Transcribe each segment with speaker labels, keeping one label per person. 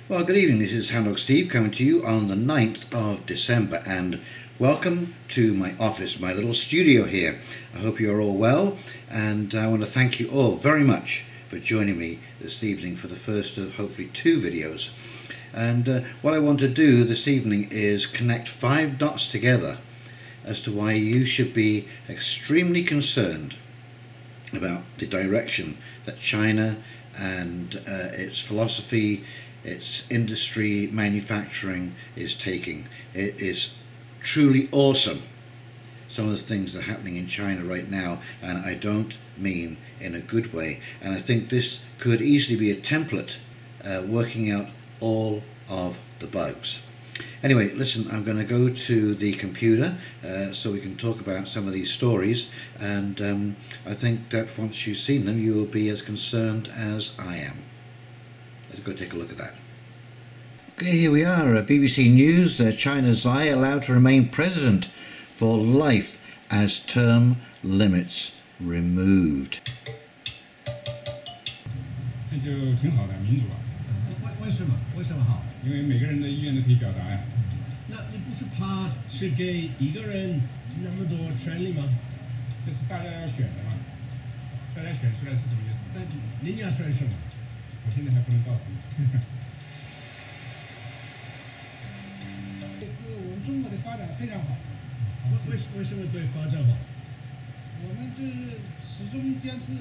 Speaker 1: Well, good evening. This is Hound Dog Steve coming to you on the 9th of December, and welcome to my office, my little studio here. I hope you're all well, and I want to thank you all very much for joining me this evening for the first of hopefully 2 videos. And what I want to do this evening is connect 5 dots together as to why you should be extremely concerned about the direction that China and its philosophy, its industry, manufacturing is taking. It is truly awesome, some of the things that are happening in China right now, and I don't mean in a good way. And I think this could easily be a template working out all of the bugs. Anyway, listen, I'm going to go to the computer so we can talk about some of these stories, and I think that once you've seen them, you'll be as concerned as I am. Let's go take a look at that. Okay, here we are, BBC News. China's Xi allowed to remain president for life as term limits removed.
Speaker 2: 这就挺好的，民主啊。为什么？为什么好？因为每个人的意愿都可以表达呀。那你不是怕是给一个人那么多权利吗？这是大家要选的嘛？大家选出来是什么意思？人家选什么？我现在还不能告诉你。
Speaker 3: 我们中国的发展非常好。
Speaker 2: 为什么对发展好？
Speaker 3: 我们就是始终坚持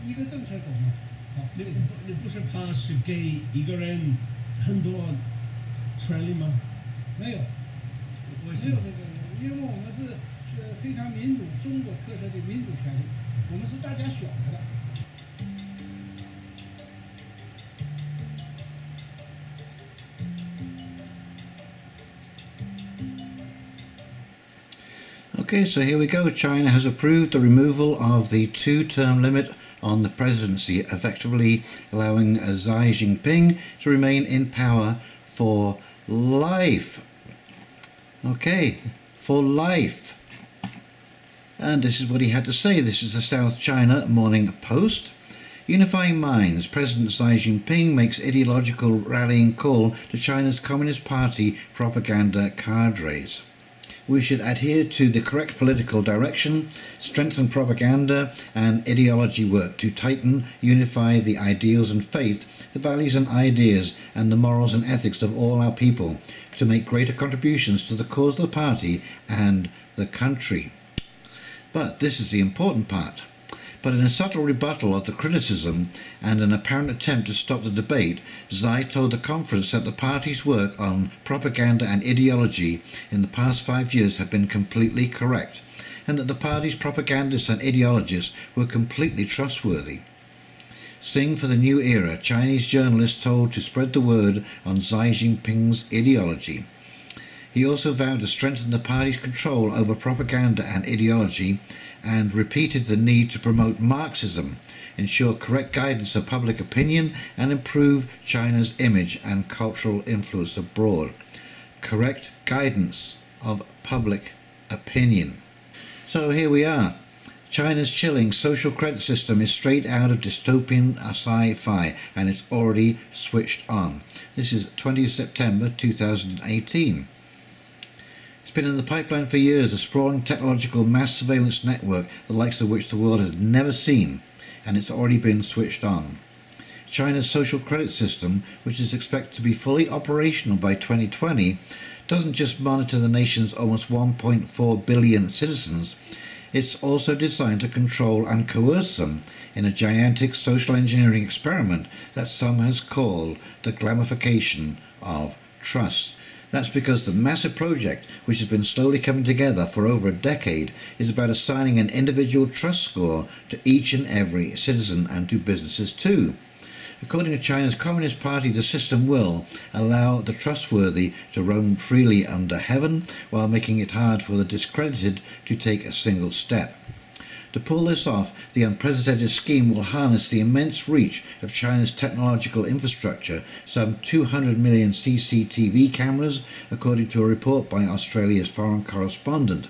Speaker 3: 一个政策走嘛。
Speaker 2: 你不是怕是给一个人很多权利吗？
Speaker 3: 没有，没有这个，因为我们是非常民主，中国特色的民主权利，我们是大家选的。
Speaker 1: Okay, so here we go. China has approved the removal of the 2-term limit on the presidency, effectively allowing Xi Jinping to remain in power for life. Okay, for life. And this is what he had to say. This is the South China Morning Post. Unifying minds, President Xi Jinping makes ideological rallying call to China's Communist Party propaganda cadres. We should adhere to the correct political direction, strengthen propaganda and ideology work to tighten, unify the ideals and faith, the values and ideas and the morals and ethics of all our people, to make greater contributions to the cause of the party and the country. But this is the important part. But in a subtle rebuttal of the criticism and an apparent attempt to stop the debate, Xi told the conference that the party's work on propaganda and ideology in the past 5 years had been completely correct, and that the party's propagandists and ideologists were completely trustworthy. Sing for the new era, Chinese journalists told to spread the word on Xi Jinping's ideology. He also vowed to strengthen the party's control over propaganda and ideology, and repeated the need to promote Marxism, ensure correct guidance of public opinion, and improve China's image and cultural influence abroad. Correct guidance of public opinion. So here we are. China's chilling social credit system is straight out of dystopian sci-fi, and it's already switched on. This is 20th September 2018. It's been in the pipeline for years, a sprawling technological mass surveillance network the likes of which the world has never seen, and it's already been switched on. China's social credit system, which is expected to be fully operational by 2020, doesn't just monitor the nation's almost 1.4 billion citizens, it's also designed to control and coerce them in a gigantic social engineering experiment that some has called the glamification of trust. That's because the massive project, which has been slowly coming together for over a decade, is about assigning an individual trust score to each and every citizen, and to businesses too. According to China's Communist Party, the system will allow the trustworthy to roam freely under heaven, while making it hard for the discredited to take a single step. To pull this off, the unprecedented scheme will harness the immense reach of China's technological infrastructure, some 200 million CCTV cameras, according to a report by Australia's foreign correspondent.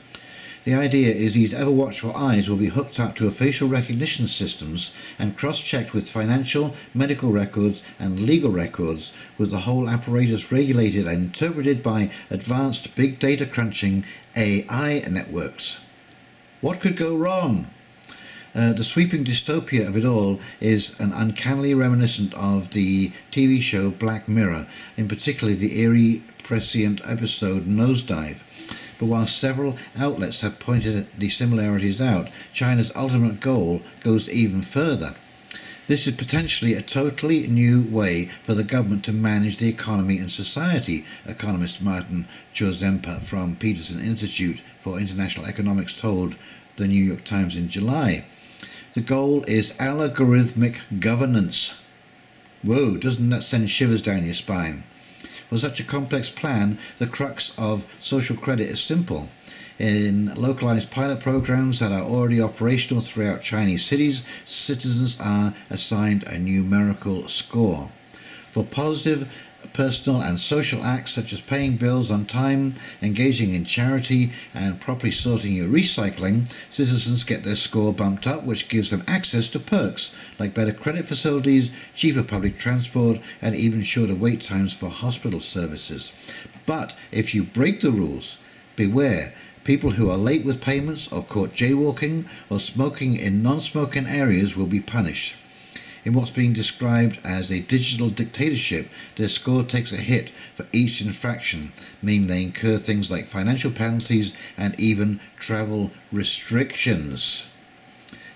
Speaker 1: The idea is these ever-watchful eyes will be hooked up to a facial recognition systems and cross-checked with financial, medical records and legal records, with the whole apparatus regulated and interpreted by advanced big data crunching AI networks. What could go wrong? The sweeping dystopia of it all is an uncannily reminiscent of the TV show Black Mirror, in particular the eerie, prescient episode Nosedive. But while several outlets have pointed the similarities out, China's ultimate goal goes even further. This is potentially a totally new way for the government to manage the economy and society, economist Martin Chozempa from Peterson Institute for International Economics told the New York Times in July. The goal is algorithmic governance. Whoa, doesn't that send shivers down your spine? For such a complex plan, the crux of social credit is simple. In localized pilot programs that are already operational throughout Chinese cities, citizens are assigned a numerical score. For positive personal and social acts such as paying bills on time, engaging in charity and properly sorting your recycling, citizens get their score bumped up, which gives them access to perks like better credit facilities, cheaper public transport and even shorter wait times for hospital services. But if you break the rules, beware. People who are late with payments or caught jaywalking or smoking in non-smoking areas will be punished. In what's being described as a digital dictatorship, their score takes a hit for each infraction, meaning they incur things like financial penalties and even travel restrictions.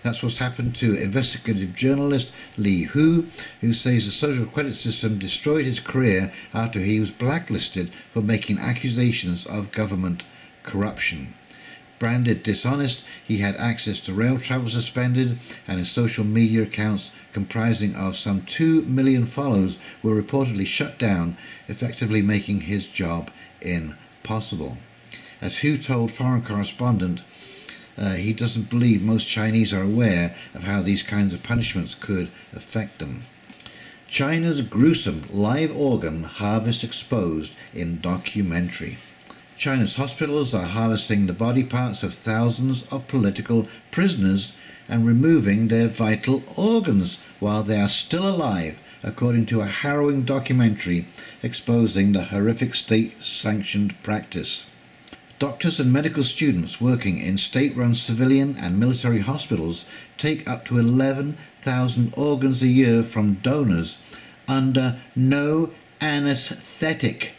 Speaker 1: That's what's happened to investigative journalist Li Hu, who says the social credit system destroyed his career after he was blacklisted for making accusations of government corruption. Branded dishonest, he had access to rail travel suspended, and his social media accounts, comprising of some 2 million followers, were reportedly shut down, effectively making his job impossible. As Hu told foreign correspondent, he doesn't believe most Chinese are aware of how these kinds of punishments could affect them. China's gruesome live organ harvest exposed in documentary. China's hospitals are harvesting the body parts of thousands of political prisoners and removing their vital organs while they are still alive, according to a harrowing documentary exposing the horrific state-sanctioned practice. Doctors and medical students working in state-run civilian and military hospitals take up to 11,000 organs a year from donors under no anesthetic.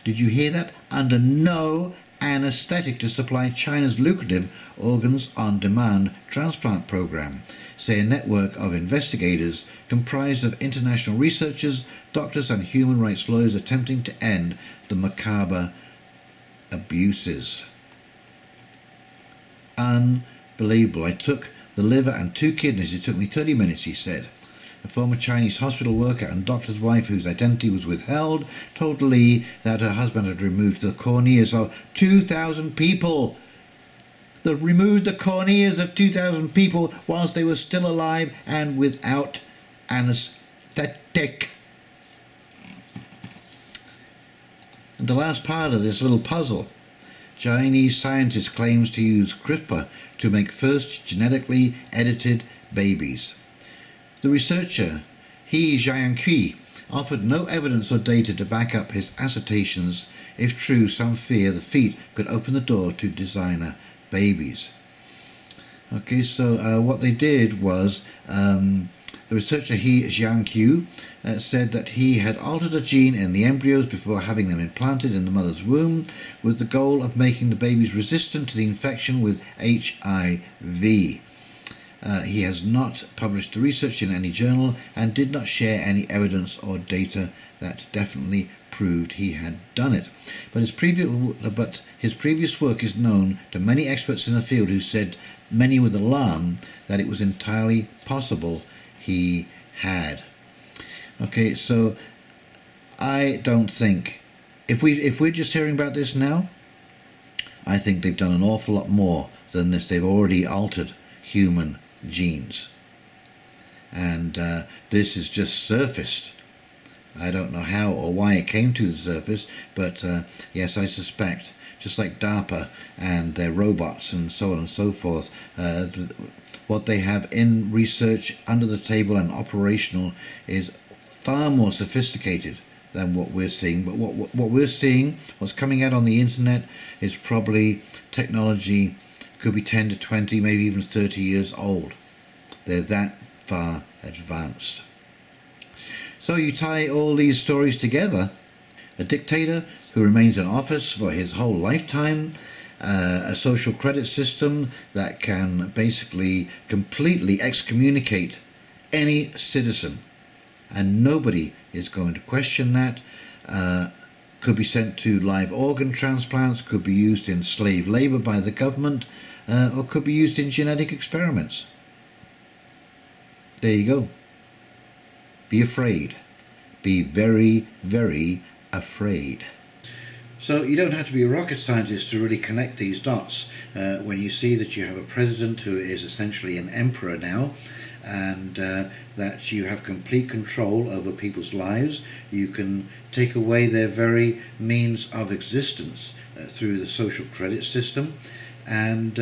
Speaker 1: Did you hear that? Under no anesthetic to supply China's lucrative organs-on-demand transplant program, say a network of investigators comprised of international researchers, doctors and human rights lawyers attempting to end the macabre abuses. Unbelievable. I took the liver and 2 kidneys. It took me 30 minutes, he said. A former Chinese hospital worker and doctor's wife whose identity was withheld told Li that her husband had removed the corneas of 2,000 people. They removed the corneas of 2,000 people whilst they were still alive and without anesthetic. And the last part of this little puzzle. Chinese scientist claims to use CRISPR to make first genetically edited babies. The researcher, He Jiankui, offered no evidence or data to back up his assertions. If true, some fear the feat could open the door to designer babies. Okay, so what they did was, the researcher He Jiankui said that he had altered a gene in the embryos before having them implanted in the mother's womb, with the goal of making the babies resistant to the infection with HIV. He has not published the research in any journal and did not share any evidence or data that definitely proved he had done it. But his previous work is known to many experts in the field who said, many with alarm, that it was entirely possible he had. Okay, so I don't think, if we're just hearing about this now, I think they've done an awful lot more than this. They've already altered human genes, and this is just surfaced I don't know how or why it came to the surface, but yes, I suspect, just like DARPA and their robots and so on and so forth, what they have in research under the table and operational is far more sophisticated than what we're seeing. But what we're seeing, what's coming out on the internet, is probably technology could be 10 to 20, maybe even 30 years old. They're that far advanced. So you tie all these stories together: a dictator who remains in office for his whole lifetime, a social credit system that can basically completely excommunicate any citizen, and nobody is going to question that. Could be sent to live organ transplants, could be used in slave labor by the government, or could be used in genetic experiments. There you go. Be afraid. Be very, very afraid. So you don't have to be a rocket scientist to really connect these dots when you see that you have a president who is essentially an emperor now, and that you have complete control over people's lives. You can take away their very means of existence through the social credit system. And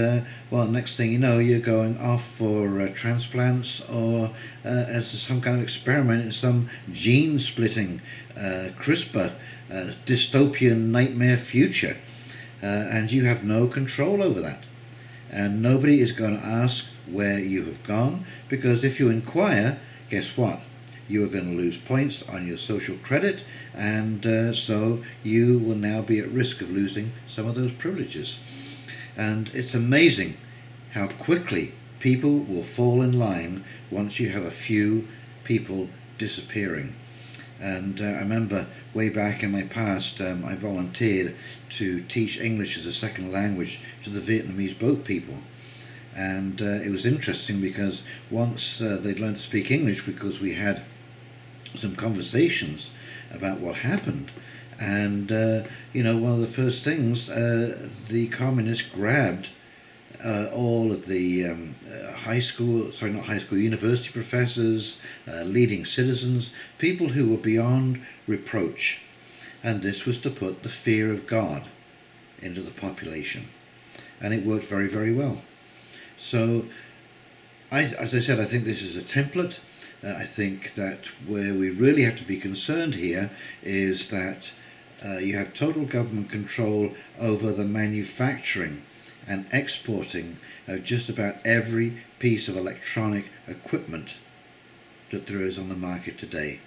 Speaker 1: well, next thing you know, you're going off for transplants, or as some kind of experiment in some gene splitting CRISPR dystopian nightmare future, and you have no control over that, and nobody is going to ask where you have gone, because if you inquire, guess what? You are going to lose points on your social credit, and so you will now be at risk of losing some of those privileges. And it's amazing how quickly people will fall in line once you have a few people disappearing. And I remember way back in my past, I volunteered to teach English as a second language to the Vietnamese boat people. And it was interesting because once they'd learned to speak English, because we had some conversations about what happened. And, you know, one of the first things, the communists grabbed all of the university professors, leading citizens, people who were beyond reproach. And this was to put the fear of God into the population. And it worked very, very well. So, as I said, I think this is a template. I think that where we really have to be concerned here is that you have total government control over the manufacturing and exporting of just about every piece of electronic equipment that there is on the market today.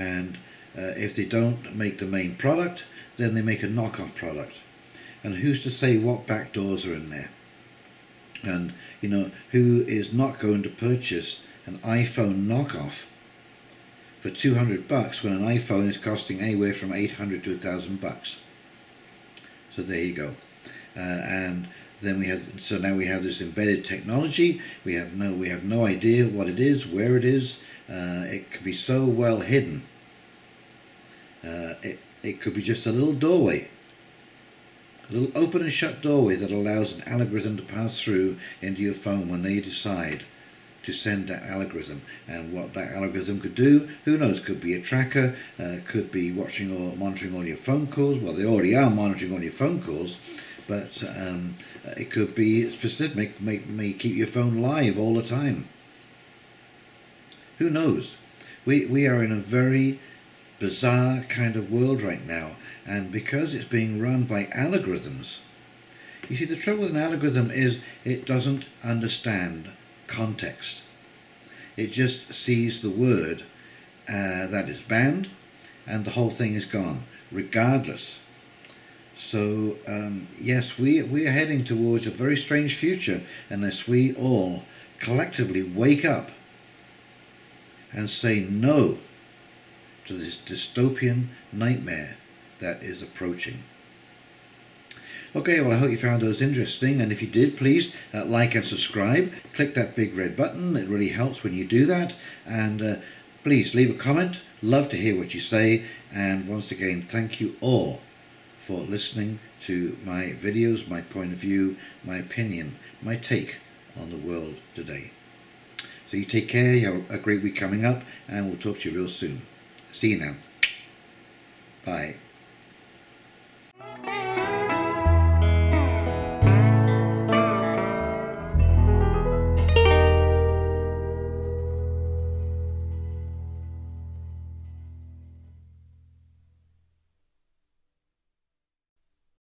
Speaker 1: And if they don't make the main product, then they make a knockoff product. And who's to say what back doors are in there? And, you know, who is not going to purchase an iPhone knockoff for $200 when an iPhone is costing anywhere from $800 to $1,000? So there you go. And then now we have this embedded technology. We have no idea what it is, where it is. It could be so well hidden. It could be just a little doorway, a little open and shut doorway that allows an algorithm to pass through into your phone when they decide to send that algorithm. And what that algorithm could do, who knows? Could be a tracker, could be watching or monitoring all your phone calls. Well, they already are monitoring all your phone calls, but it could be specific, may keep your phone live all the time. Who knows? We are in a very bizarre kind of world right now, and because it's being run by algorithms, you see, the trouble with an algorithm is it doesn't understand context. It just sees the word that is banned, and the whole thing is gone, regardless. So yes, we are heading towards a very strange future unless we all collectively wake up and say no to this dystopian nightmare that is approaching. Okay, well, I hope you found those interesting, and if you did, please like and subscribe. Click that big red button. It really helps when you do that. And please leave a comment. Love to hear what you say. And once again, thank you all for listening to my videos, my point of view, my opinion, my take on the world today. So you take care, you have a great week coming up, and we'll talk to you real soon. See you now. Bye.